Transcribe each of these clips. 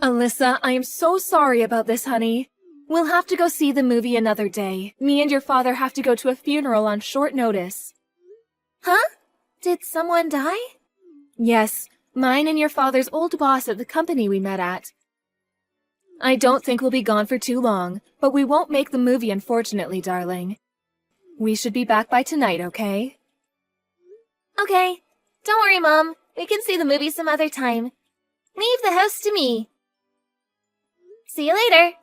Alyssa, I am so sorry about this, honey. We'll have to go see the movie another day. Me and your father have to go to a funeral on short notice. Huh? Did someone die? Yes, mine and your father's old boss at the company we met at. I don't think we'll be gone for too long, but we won't make the movie, unfortunately, darling. We should be back by tonight, okay? Okay. Don't worry, Mom. We can see the movie some other time. Leave the house to me. See you later.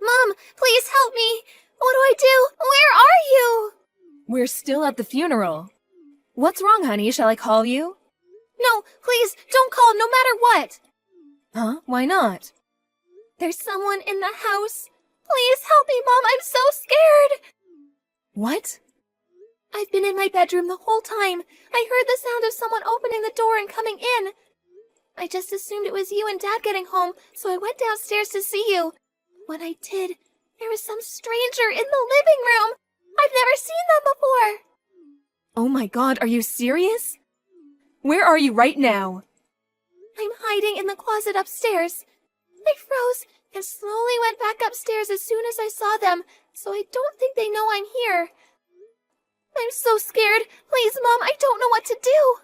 Mom, please help me. What do I do? Where are you? We're still at the funeral. What's wrong, honey? Shall I call you? No, please, don't call no matter what. Huh? Why not? There's someone in the house. Please help me, Mom. I'm so scared. What? I've been in my bedroom the whole time. I heard the sound of someone opening the door and coming in. I just assumed it was you and Dad getting home, so I went downstairs to see you. When I did, there was some stranger in the living room. I've never seen them before. Oh my God, are you serious? Where are you right now? I'm hiding in the closet upstairs. I froze and slowly went back upstairs as soon as I saw them, so I don't think they know I'm here. I'm so scared. Please, Mom, I don't know what to do.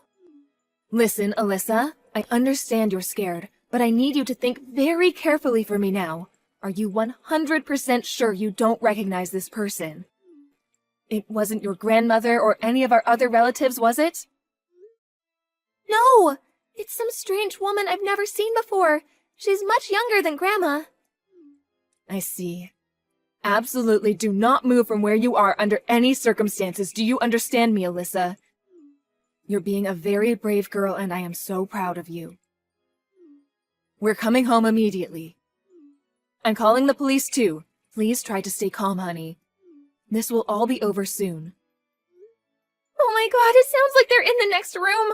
Listen, Alyssa, I understand you're scared, but I need you to think very carefully for me now. Are you 100% sure you don't recognize this person? It wasn't your grandmother or any of our other relatives, was it? No! It's some strange woman I've never seen before. She's much younger than Grandma. I see. Absolutely do not move from where you are under any circumstances. Do you understand me, Alyssa? You're being a very brave girl, and I am so proud of you. We're coming home immediately. I'm calling the police, too. Please try to stay calm, honey. This will all be over soon. Oh my God, it sounds like they're in the next room.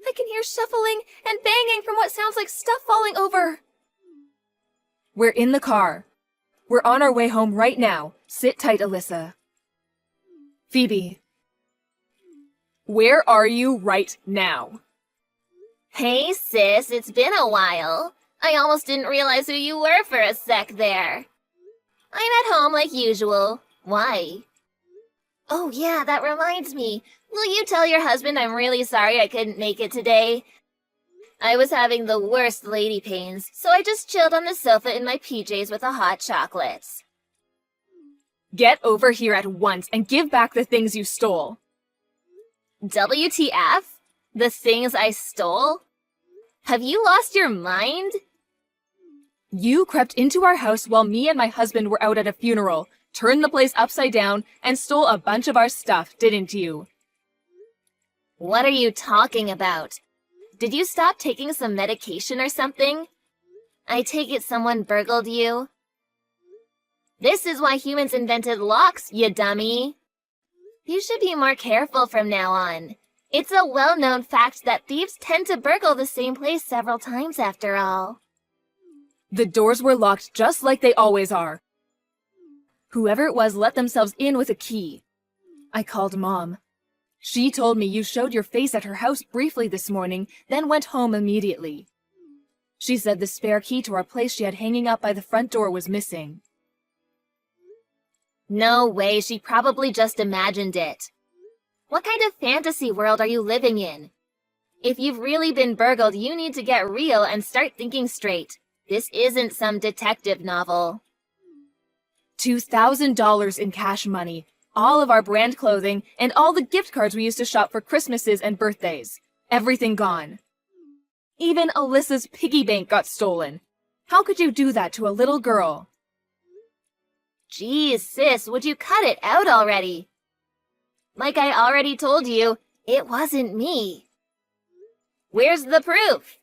I can hear shuffling and banging from what sounds like stuff falling over. We're in the car. We're on our way home right now. Sit tight, Alyssa. Phoebe. Where are you right now? Hey, sis, it's been a while. I almost didn't realize who you were for a sec there. I'm at home like usual. Why? Oh yeah, that reminds me. Will you tell your husband I'm really sorry I couldn't make it today? I was having the worst lady pains, so I just chilled on the sofa in my PJs with a hot chocolate. Get over here at once and give back the things you stole. WTF? The things I stole? Have you lost your mind? You crept into our house while me and my husband were out at a funeral, turned the place upside down, and stole a bunch of our stuff, didn't you? What are you talking about? Did you stop taking some medication or something? I take it someone burgled you? This is why humans invented locks, you dummy. You should be more careful from now on. It's a well-known fact that thieves tend to burgle the same place several times after all. The doors were locked just like they always are. Whoever it was let themselves in with a key. I called Mom. She told me you showed your face at her house briefly this morning, then went home immediately. She said the spare key to our place she had hanging up by the front door was missing. No way, she probably just imagined it. What kind of fantasy world are you living in? If you've really been burgled, you need to get real and start thinking straight. This isn't some detective novel. $2,000 in cash money, all of our brand clothing, and all the gift cards we used to shop for Christmases and birthdays. Everything gone. Even Alyssa's piggy bank got stolen. How could you do that to a little girl? Geez, sis, would you cut it out already? Like I already told you, it wasn't me. Where's the proof?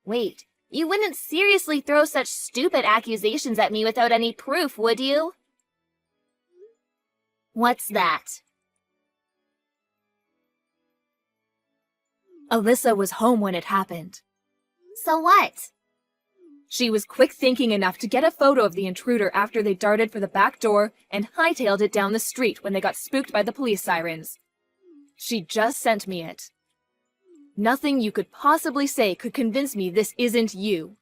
Wait, you wouldn't seriously throw such stupid accusations at me without any proof, would you? What's that? Alyssa was home when it happened. So what? She was quick thinking enough to get a photo of the intruder after they darted for the back door and hightailed it down the street when they got spooked by the police sirens. She just sent me it. Nothing you could possibly say could convince me this isn't you.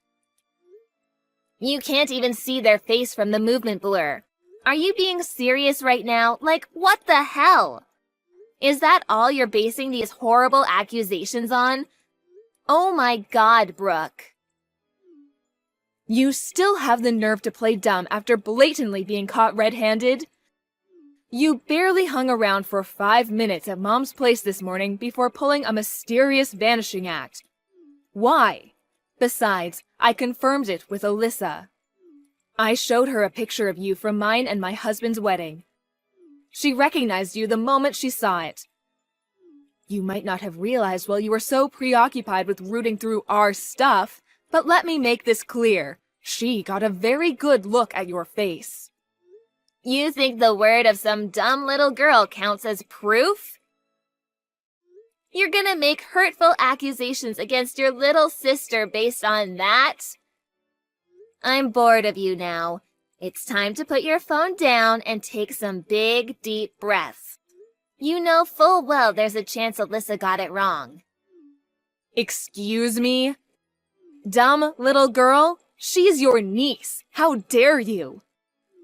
You can't even see their face from the movement blur. Are you being serious right now? Like, what the hell? Is that all you're basing these horrible accusations on? Oh my God, Brooke. You still have the nerve to play dumb after blatantly being caught red-handed? You barely hung around for 5 minutes at Mom's place this morning before pulling a mysterious vanishing act. Why? Besides, I confirmed it with Alyssa. I showed her a picture of you from mine and my husband's wedding. She recognized you the moment she saw it. You might not have realized while you were so preoccupied with rooting through our stuff, but let me make this clear. She got a very good look at your face. You think the word of some dumb little girl counts as proof? You're gonna make hurtful accusations against your little sister based on that? I'm bored of you now. It's time to put your phone down and take some big, deep breaths. You know full well there's a chance Alyssa got it wrong. Excuse me? Dumb little girl? She's your niece. How dare you?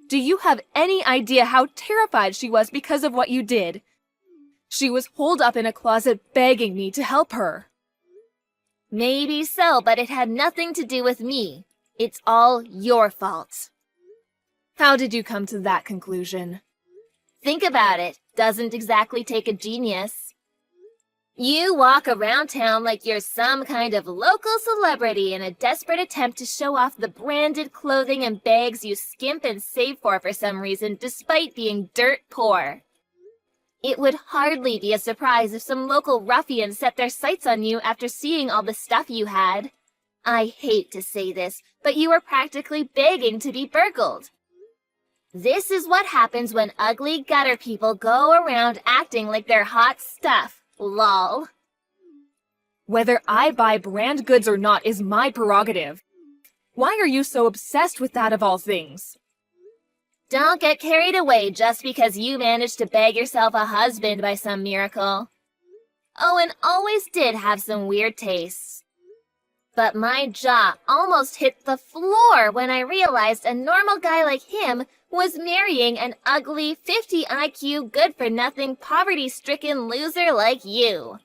Do you have any idea how terrified she was because of what you did? She was holed up in a closet begging me to help her. Maybe so, but it had nothing to do with me. It's all your fault. How did you come to that conclusion? Think about it. Doesn't exactly take a genius. You walk around town like you're some kind of local celebrity in a desperate attempt to show off the branded clothing and bags you skimp and save for some reason, despite being dirt poor. It would hardly be a surprise if some local ruffian set their sights on you after seeing all the stuff you had. I hate to say this, but you were practically begging to be burgled. This is what happens when ugly gutter people go around acting like they're hot stuff. Lol. Whether I buy brand goods or not is my prerogative. Why are you so obsessed with that of all things? Don't get carried away just because you managed to bag yourself a husband by some miracle. Owen always did have some weird tastes. But my jaw almost hit the floor when I realized a normal guy like him was marrying an ugly 50 IQ good-for-nothing poverty-stricken loser like you.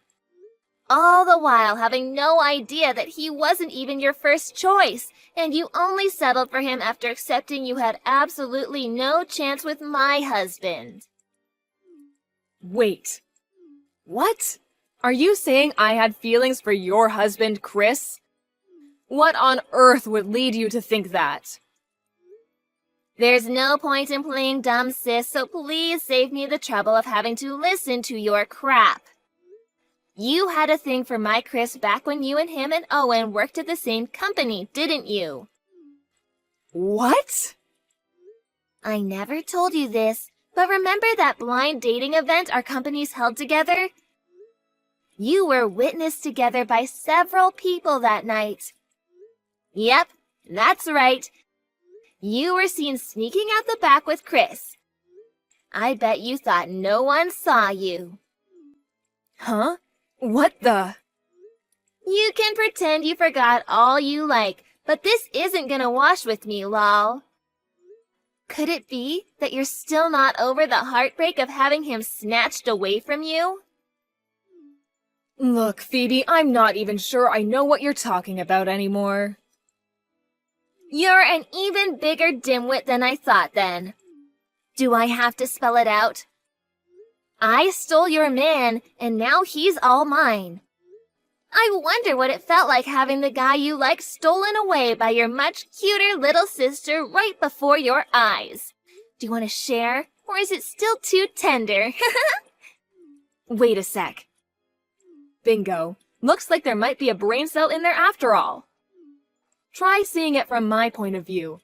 All the while having no idea that he wasn't even your first choice, and you only settled for him after accepting you had absolutely no chance with my husband. Wait. What? Are you saying I had feelings for your husband, Chris? What on earth would lead you to think that? There's no point in playing dumb, sis, so please save me the trouble of having to listen to your crap. You had a thing for my Chris back when you and him and Owen worked at the same company, didn't you? What? I never told you this, but remember that blind dating event our companies held together? You were witnessed together by several people that night. Yep, that's right. You were seen sneaking out the back with Chris. I bet you thought no one saw you. Huh? What the? You can pretend you forgot all you like, but this isn't gonna wash with me, lol. Could it be that you're still not over the heartbreak of having him snatched away from you? Look, Phoebe, I'm not even sure I know what you're talking about anymore. You're an even bigger dimwit than I thought then. Do I have to spell it out? I stole your man, and now he's all mine. I wonder what it felt like having the guy you like stolen away by your much cuter little sister right before your eyes. Do you want to share, or is it still too tender? Wait a sec. Bingo. Looks like there might be a brain cell in there after all. Try seeing it from my point of view.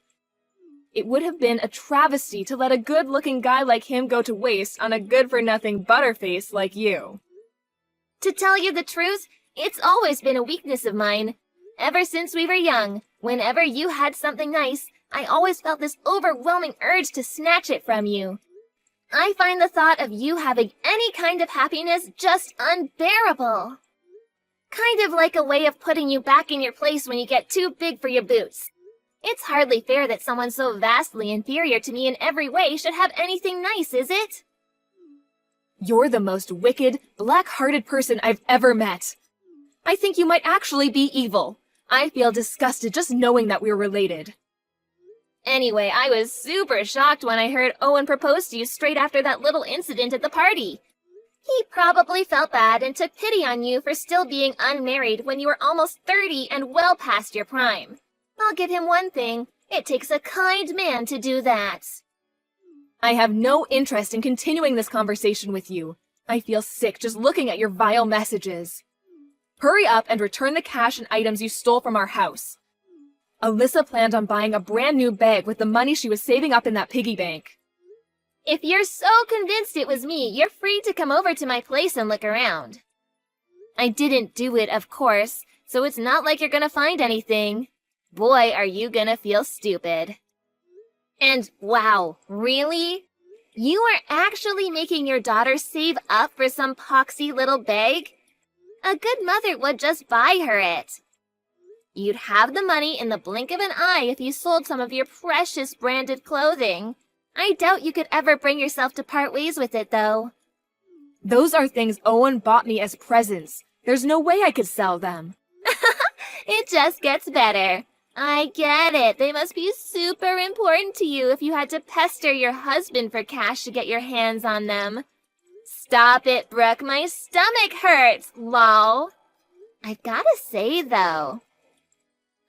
It would have been a travesty to let a good-looking guy like him go to waste on a good-for-nothing butterface like you. To tell you the truth, it's always been a weakness of mine. Ever since we were young, whenever you had something nice, I always felt this overwhelming urge to snatch it from you. I find the thought of you having any kind of happiness just unbearable. Kind of like a way of putting you back in your place when you get too big for your boots. It's hardly fair that someone so vastly inferior to me in every way should have anything nice, is it? You're the most wicked, black-hearted person I've ever met. I think you might actually be evil. I feel disgusted just knowing that we're related. Anyway, I was super shocked when I heard Owen propose to you straight after that little incident at the party. He probably felt bad and took pity on you for still being unmarried when you were almost 30 and well past your prime. I'll give him one thing. It takes a kind man to do that. I have no interest in continuing this conversation with you. I feel sick just looking at your vile messages. Hurry up and return the cash and items you stole from our house. Alyssa planned on buying a brand new bag with the money she was saving up in that piggy bank. If you're so convinced it was me, you're free to come over to my place and look around. I didn't do it, of course, so it's not like you're gonna find anything. Boy, are you gonna feel stupid. And wow, really? You are actually making your daughter save up for some poxy little bag? A good mother would just buy her it. You'd have the money in the blink of an eye if you sold some of your precious branded clothing. I doubt you could ever bring yourself to part ways with it, though. Those are things Owen bought me as presents. There's no way I could sell them. It just gets better. I get it. They must be super important to you if you had to pester your husband for cash to get your hands on them. Stop it, Brooke. My stomach hurts, lol. I've gotta say, though,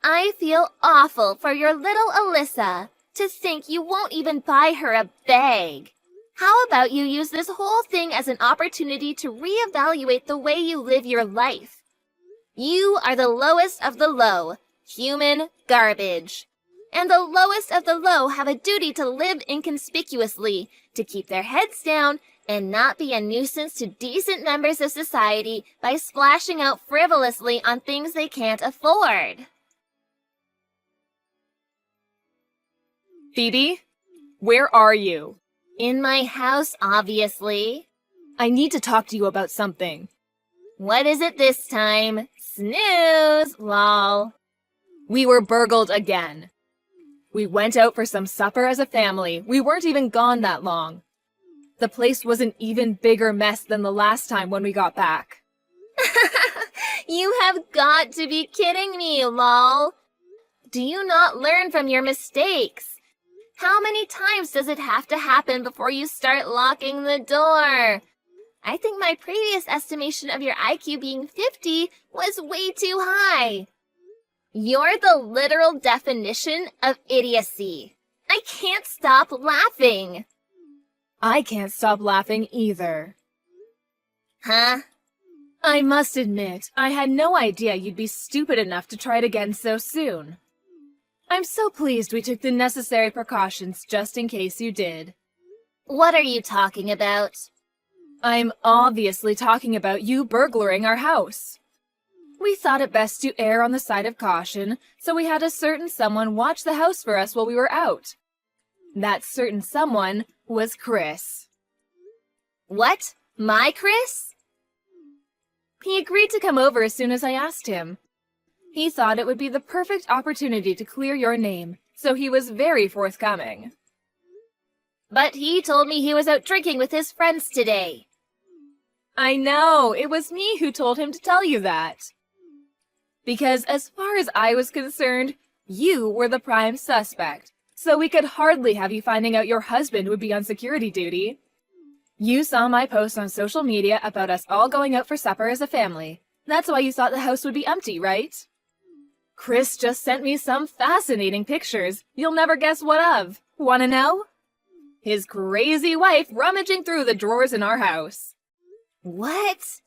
I feel awful for your little Alyssa. To think you won't even buy her a bag. How about you use this whole thing as an opportunity to reevaluate the way you live your life? You are the lowest of the low, human garbage. And the lowest of the low have a duty to live inconspicuously, to keep their heads down and not be a nuisance to decent members of society by splashing out frivolously on things they can't afford. Phoebe, where are you? In my house, obviously. I need to talk to you about something. What is it this time? Snooze, lol. We were burgled again. We went out for some supper as a family. We weren't even gone that long. The place was an even bigger mess than the last time when we got back. You have got to be kidding me, lol. Do you not learn from your mistakes? How many times does it have to happen before you start locking the door? I think my previous estimation of your IQ being 50 was way too high. You're the literal definition of idiocy. I can't stop laughing. I can't stop laughing either. Huh? I must admit, I had no idea you'd be stupid enough to try it again so soon. I'm so pleased we took the necessary precautions just in case you did. What are you talking about? I'm obviously talking about you burglaring our house. We thought it best to err on the side of caution, so we had a certain someone watch the house for us while we were out. That certain someone was Chris. What? My Chris? He agreed to come over as soon as I asked him. He thought it would be the perfect opportunity to clear your name, so he was very forthcoming. But he told me he was out drinking with his friends today. I know, it was me who told him to tell you that. Because as far as I was concerned, you were the prime suspect, so we could hardly have you finding out your husband would be on security duty. You saw my post on social media about us all going out for supper as a family. That's why you thought the house would be empty, right? Chris just sent me some fascinating pictures. You'll never guess what of. Wanna know? His crazy wife rummaging through the drawers in our house. What?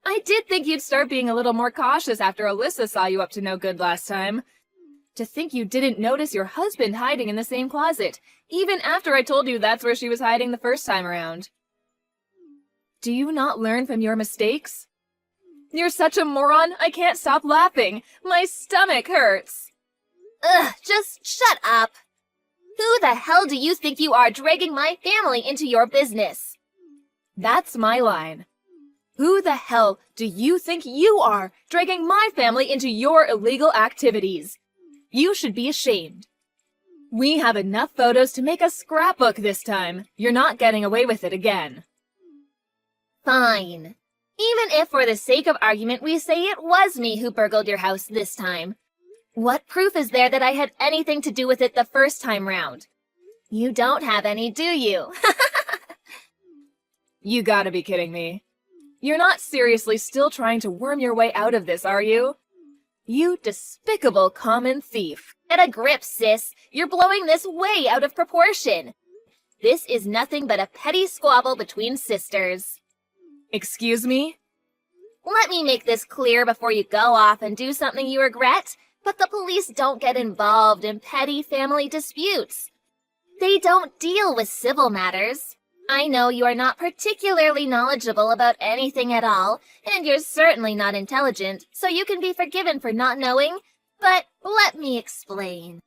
I did think you'd start being a little more cautious after Alyssa saw you up to no good last time. To think you didn't notice your husband hiding in the same closet, even after I told you that's where she was hiding the first time around. Do you not learn from your mistakes? You're such a moron, I can't stop laughing. My stomach hurts. Ugh, just shut up. Who the hell do you think you are dragging my family into your business? That's my line. Who the hell do you think you are, dragging my family into your illegal activities? You should be ashamed. We have enough photos to make a scrapbook this time. You're not getting away with it again. Fine. Even if for the sake of argument we say it was me who burgled your house this time. What proof is there that I had anything to do with it the first time round? You don't have any, do you? You gotta be kidding me. You're not seriously still trying to worm your way out of this, are you? You despicable common thief. Get a grip, sis. You're blowing this way out of proportion. This is nothing but a petty squabble between sisters. Excuse me? Let me make this clear before you go off and do something you regret, but the police don't get involved in petty family disputes. They don't deal with civil matters. I know you are not particularly knowledgeable about anything at all, and you're certainly not intelligent, so you can be forgiven for not knowing, but let me explain.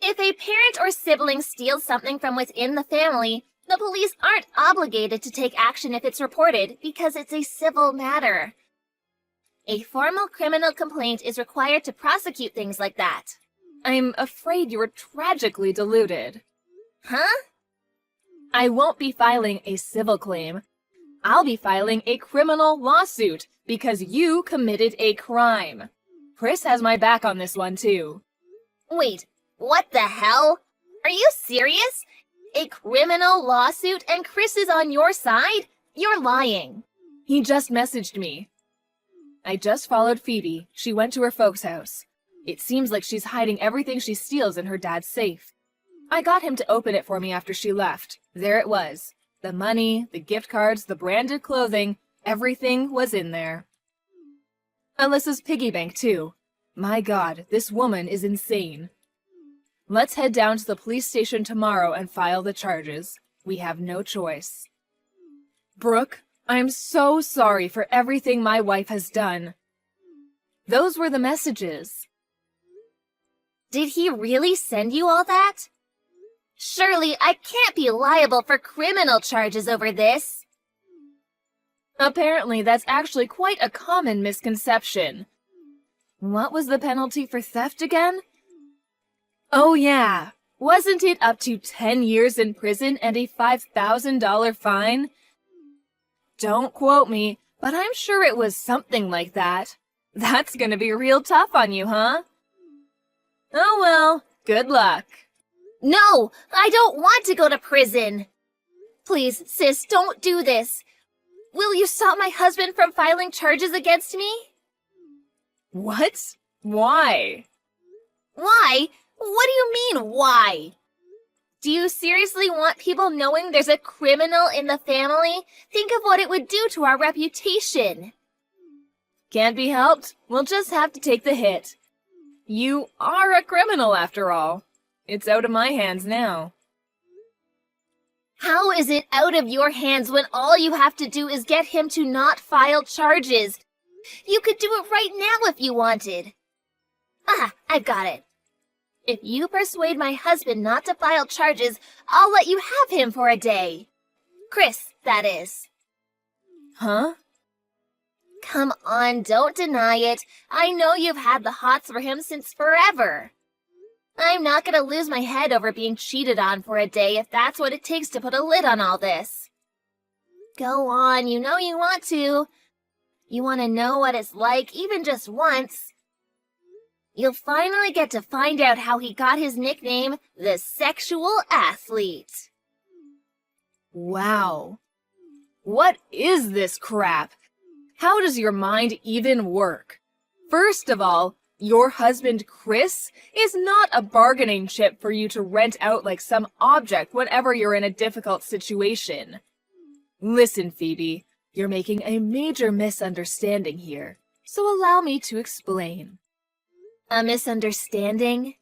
If a parent or sibling steals something from within the family, the police aren't obligated to take action if it's reported because it's a civil matter. A formal criminal complaint is required to prosecute things like that. I'm afraid you're tragically deluded. Huh? I won't be filing a civil claim. I'll be filing a criminal lawsuit because you committed a crime. Chris has my back on this one, too. Wait, what the hell? Are you serious? A criminal lawsuit and Chris is on your side? You're lying. He just messaged me. I just followed Phoebe. She went to her folks' house. It seems like she's hiding everything she steals in her dad's safe. I got him to open it for me after she left. There it was. The money, the gift cards, the branded clothing, everything was in there. Alyssa's piggy bank, too. My God, this woman is insane. Let's head down to the police station tomorrow and file the charges. We have no choice. Brooke, I'm so sorry for everything my wife has done. Those were the messages. Did he really send you all that? Surely I can't be liable for criminal charges over this. Apparently, that's actually quite a common misconception. What was the penalty for theft again? Oh yeah, wasn't it up to 10 years in prison and a $5,000 fine? Don't quote me, but I'm sure it was something like that. That's gonna be real tough on you, huh? Oh well, good luck. No, I don't want to go to prison. Please, sis, don't do this. Will you stop my husband from filing charges against me? What? Why? Why? What do you mean, why? Do you seriously want people knowing there's a criminal in the family? Think of what it would do to our reputation. Can't be helped. We'll just have to take the hit. You are a criminal, after all. It's out of my hands now. How is it out of your hands when all you have to do is get him to not file charges? You could do it right now if you wanted. Ah, I've got it. If you persuade my husband not to file charges, I'll let you have him for a day. Chris, that is. Huh? Come on, don't deny it. I know you've had the hots for him since forever. I'm not gonna lose my head over being cheated on for a day if that's what it takes to put a lid on all this. Go on, you know you want to. You want to know what it's like, even just once. You'll finally get to find out how he got his nickname, the Sexual Athlete. Wow. What is this crap? How does your mind even work? First of all, your husband, Chris, is not a bargaining chip for you to rent out like some object whenever you're in a difficult situation. Listen, Phoebe, you're making a major misunderstanding here, so allow me to explain. A misunderstanding?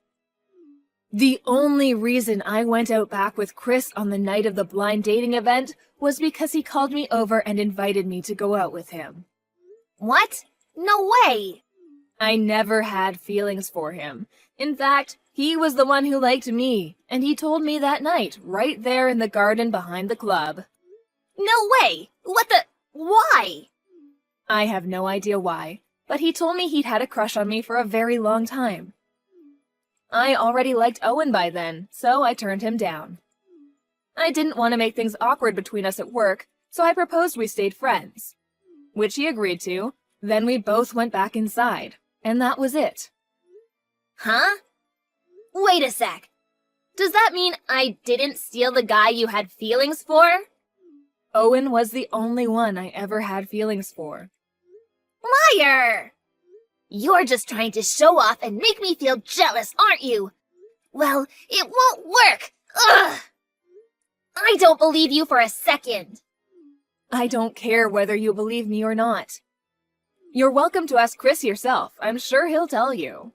The only reason I went out back with Chris on the night of the blind dating event was because he called me over and invited me to go out with him. What? No way! I never had feelings for him. In fact, he was the one who liked me, and he told me that night, right there in the garden behind the club. No way! What the... Why? I have no idea why, but he told me he'd had a crush on me for a very long time. I already liked Owen by then, so I turned him down. I didn't want to make things awkward between us at work, so I proposed we stayed friends, which he agreed to. Then we both went back inside, and that was it. Huh? Wait a sec. Does that mean I didn't steal the guy you had feelings for? Owen was the only one I ever had feelings for. Liar! You're just trying to show off and make me feel jealous, aren't you? Well, it won't work! Ugh! I don't believe you for a second. I don't care whether you believe me or not. You're welcome to ask Chris yourself. I'm sure he'll tell you.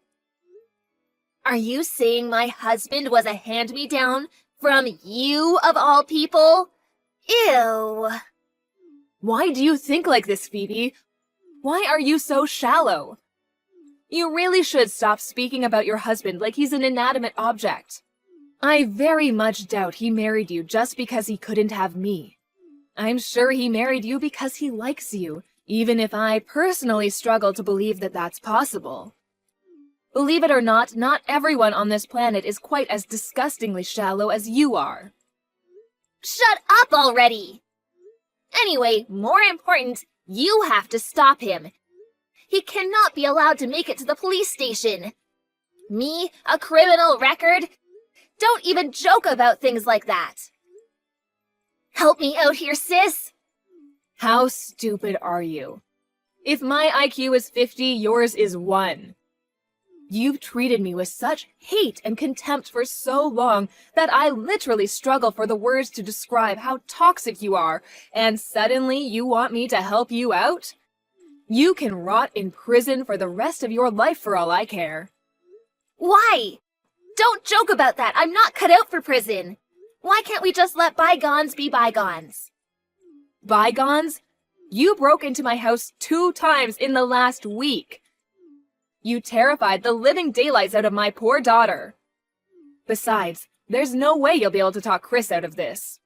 Are you saying my husband was a hand-me-down from you, of all people? Ew. Why do you think like this, Phoebe? Why are you so shallow? You really should stop speaking about your husband like he's an inanimate object. I very much doubt he married you just because he couldn't have me. I'm sure he married you because he likes you, even if I personally struggle to believe that that's possible. Believe it or not, not everyone on this planet is quite as disgustingly shallow as you are. Shut up already! Anyway, more important, you have to stop him. He cannot be allowed to make it to the police station. Me, a criminal record? Don't even joke about things like that. Help me out here, sis. How stupid are you? If my IQ is 50, yours is 1. You've treated me with such hate and contempt for so long that I literally struggle for the words to describe how toxic you are, and suddenly you want me to help you out? You can rot in prison for the rest of your life for all I care. Why? Don't joke about that. I'm not cut out for prison. Why can't we just let bygones be bygones? Bygones? You broke into my house 2 times in the last week. You terrified the living daylights out of my poor daughter. Besides, there's no way you'll be able to talk Chris out of this.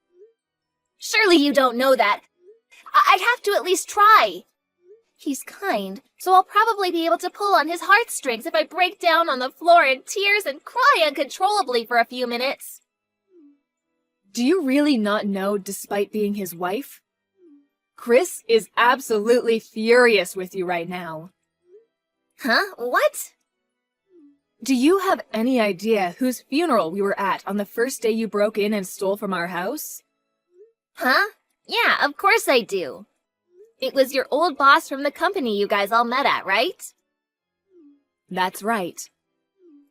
Surely you don't know that. I'd have to at least try. He's kind, so I'll probably be able to pull on his heartstrings if I break down on the floor in tears and cry uncontrollably for a few minutes. Do you really not know, despite being his wife? Chris is absolutely furious with you right now. Huh? What? Do you have any idea whose funeral we were at on the first day you broke in and stole from our house? Huh? Yeah, of course I do. It was your old boss from the company you guys all met at, right? That's right.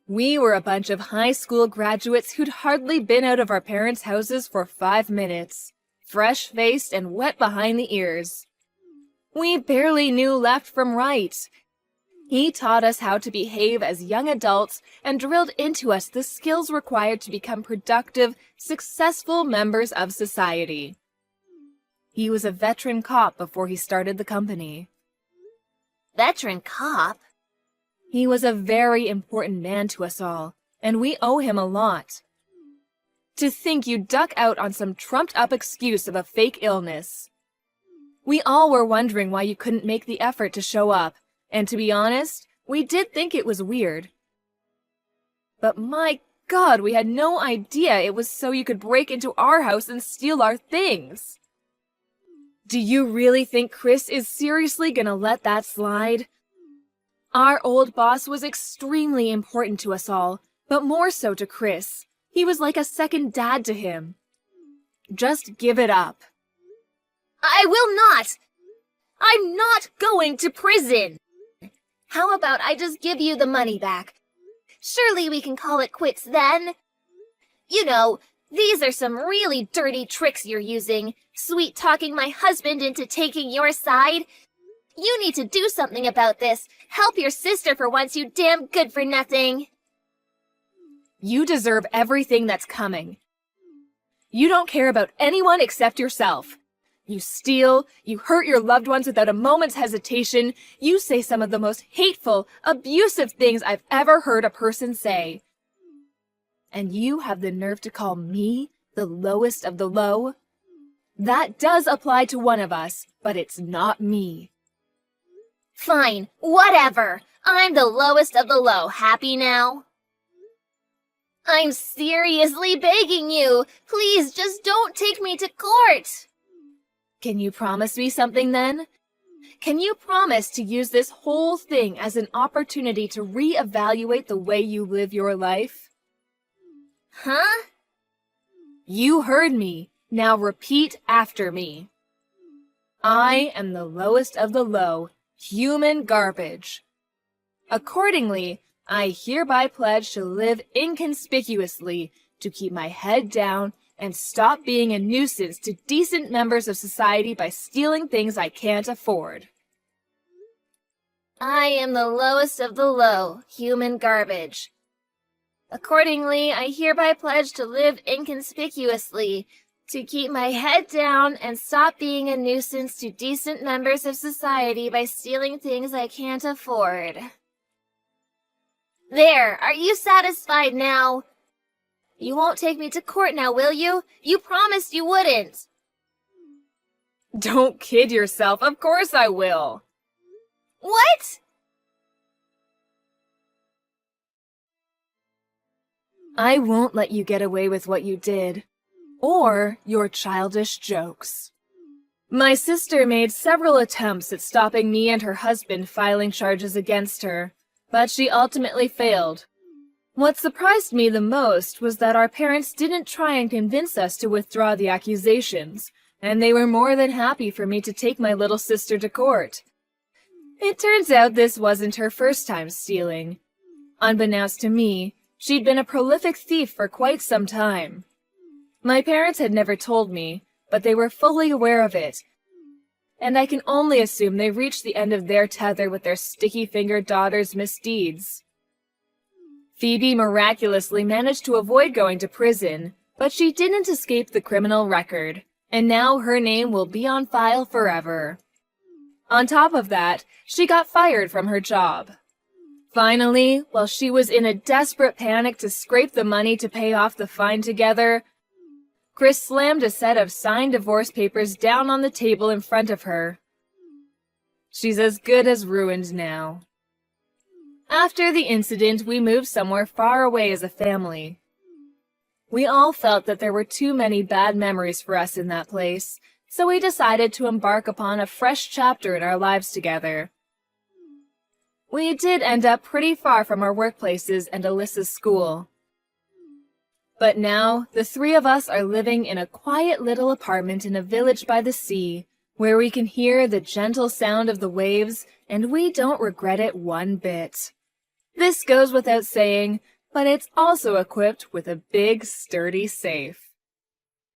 We were a bunch of high school graduates who'd hardly been out of our parents' houses for 5 minutes, fresh-faced and wet behind the ears. We barely knew left from right. He taught us how to behave as young adults and drilled into us the skills required to become productive, successful members of society. He was a veteran cop before he started the company. Veteran cop? He was a very important man to us all, and we owe him a lot. To think you duck out on some trumped-up excuse of a fake illness. We all were wondering why you couldn't make the effort to show up, and to be honest, we did think it was weird. But my God, we had no idea it was so you could break into our house and steal our things. Do you really think Chris is seriously gonna let that slide? Our old boss was extremely important to us all, but more so to Chris. He was like a second dad to him. Just give it up. I will not! I'm not going to prison! How about I just give you the money back? Surely we can call it quits then. You know, these are some really dirty tricks you're using, sweet-talking my husband into taking your side. You need to do something about this. Help your sister for once, you damn good-for-nothing. You deserve everything that's coming. You don't care about anyone except yourself. You steal, you hurt your loved ones without a moment's hesitation, you say some of the most hateful, abusive things I've ever heard a person say. And you have the nerve to call me the lowest of the low? That does apply to one of us, but it's not me. Fine, whatever. I'm the lowest of the low. Happy now? I'm seriously begging you. Please just don't take me to court. Can you promise me something then? Can you promise to use this whole thing as an opportunity to reevaluate the way you live your life? Huh? You heard me. Now repeat after me. I am the lowest of the low, human garbage. Accordingly, I hereby pledge to live inconspicuously, to keep my head down, and stop being a nuisance to decent members of society by stealing things I can't afford. I am the lowest of the low, human garbage. Accordingly, I hereby pledge to live inconspicuously, to keep my head down and stop being a nuisance to decent members of society by stealing things I can't afford. There, are you satisfied now? You won't take me to court now, will you? You promised you wouldn't. Don't kid yourself, of course I will. What? I won't let you get away with what you did, or your childish jokes. My sister made several attempts at stopping me and her husband filing charges against her, but she ultimately failed. What surprised me the most was that our parents didn't try and convince us to withdraw the accusations, and they were more than happy for me to take my little sister to court. It turns out this wasn't her first time stealing. Unbeknownst to me, she'd been a prolific thief for quite some time. My parents had never told me, but they were fully aware of it, and I can only assume they reached the end of their tether with their sticky-fingered daughter's misdeeds. Phoebe miraculously managed to avoid going to prison, but she didn't escape the criminal record, and now her name will be on file forever. On top of that, she got fired from her job. Finally, while she was in a desperate panic to scrape the money to pay off the fine together, Chris slammed a set of signed divorce papers down on the table in front of her. She's as good as ruined now. After the incident, we moved somewhere far away as a family. We all felt that there were too many bad memories for us in that place, so we decided to embark upon a fresh chapter in our lives together. We did end up pretty far from our workplaces and Alyssa's school. But now, the three of us are living in a quiet little apartment in a village by the sea, where we can hear the gentle sound of the waves, and we don't regret it one bit. This goes without saying, but it's also equipped with a big, sturdy safe.